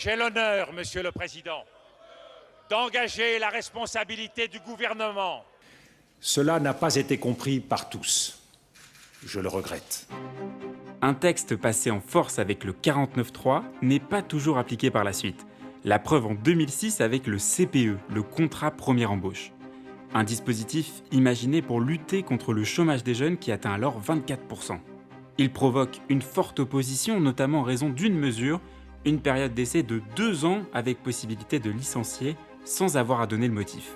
J'ai l'honneur, Monsieur le Président, d'engager la responsabilité du gouvernement. Cela n'a pas été compris par tous. Je le regrette. Un texte passé en force avec le 49.3 n'est pas toujours appliqué par la suite. La preuve en 2006 avec le CPE, le contrat première embauche. Un dispositif imaginé pour lutter contre le chômage des jeunes qui atteint alors 24%. Il provoque une forte opposition, notamment en raison d'une mesure, une période d'essai de 2 ans avec possibilité de licencier sans avoir à donner le motif.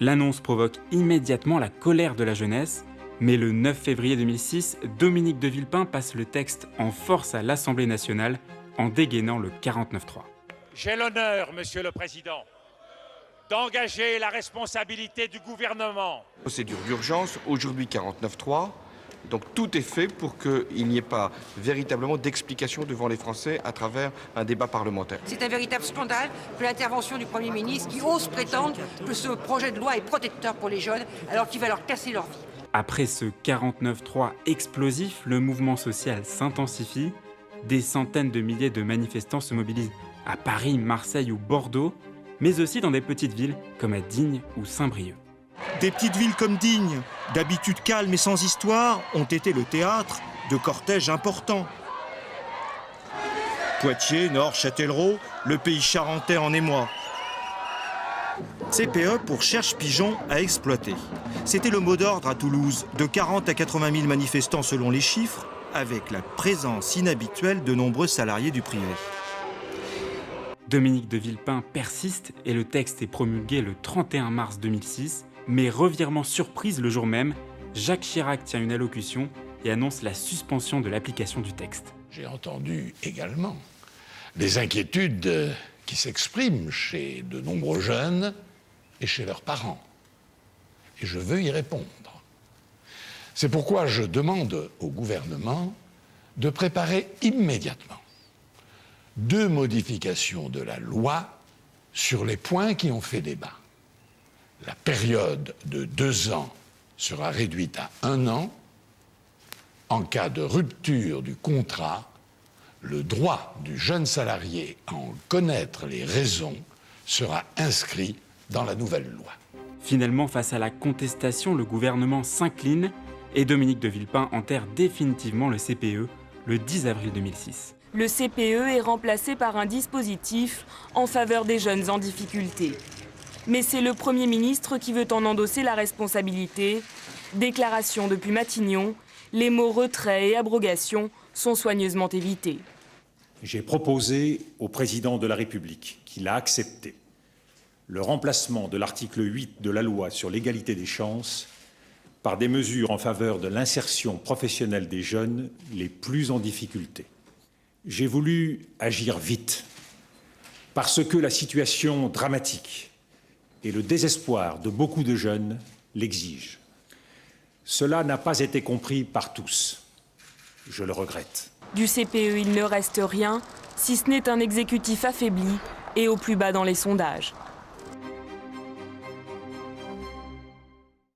L'annonce provoque immédiatement la colère de la jeunesse, mais le 9 février 2006, Dominique de Villepin passe le texte en force à l'Assemblée nationale en dégainant le 49.3. J'ai l'honneur, Monsieur le Président, d'engager la responsabilité du gouvernement. Procédure d'urgence, aujourd'hui 49.3. Donc tout est fait pour qu'il n'y ait pas véritablement d'explication devant les Français à travers un débat parlementaire. C'est un véritable scandale que l'intervention du Premier ministre qui ose prétendre que ce projet de loi est protecteur pour les jeunes alors qu'il va leur casser leur vie. Après ce 49.3 explosif, le mouvement social s'intensifie. Des centaines de milliers de manifestants se mobilisent à Paris, Marseille ou Bordeaux, mais aussi dans des petites villes comme à Digne ou Saint-Brieuc. Des petites villes comme Digne, d'habitude calmes et sans histoire, ont été le théâtre de cortèges importants. Poitiers, Nord, Châtellerault, le pays charentais en émoi. CPE pour cherche pigeon à exploiter. C'était le mot d'ordre à Toulouse, de 40 à 80 000 manifestants selon les chiffres, avec la présence inhabituelle de nombreux salariés du privé. Dominique de Villepin persiste et le texte est promulgué le 31 mars 2006, mais revirement surprise le jour même, Jacques Chirac tient une allocution et annonce la suspension de l'application du texte. J'ai entendu également des inquiétudes qui s'expriment chez de nombreux jeunes et chez leurs parents. Et je veux y répondre. C'est pourquoi je demande au gouvernement de préparer immédiatement 2 modifications de la loi sur les points qui ont fait débat. La période de 2 ans sera réduite à 1 an. En cas de rupture du contrat, le droit du jeune salarié à en connaître les raisons sera inscrit dans la nouvelle loi. Finalement, face à la contestation, le gouvernement s'incline et Dominique de Villepin enterre définitivement le CPE le 10 avril 2006. Le CPE est remplacé par un dispositif en faveur des jeunes en difficulté. Mais c'est le Premier ministre qui veut en endosser la responsabilité. Déclaration depuis Matignon, les mots retrait et abrogation sont soigneusement évités. J'ai proposé au président de la République, qui l'a accepté, le remplacement de l'article 8 de la loi sur l'égalité des chances par des mesures en faveur de l'insertion professionnelle des jeunes les plus en difficulté. J'ai voulu agir vite, parce que la situation dramatique et le désespoir de beaucoup de jeunes l'exigent. Cela n'a pas été compris par tous. Je le regrette. Du CPE, il ne reste rien, si ce n'est un exécutif affaibli et au plus bas dans les sondages.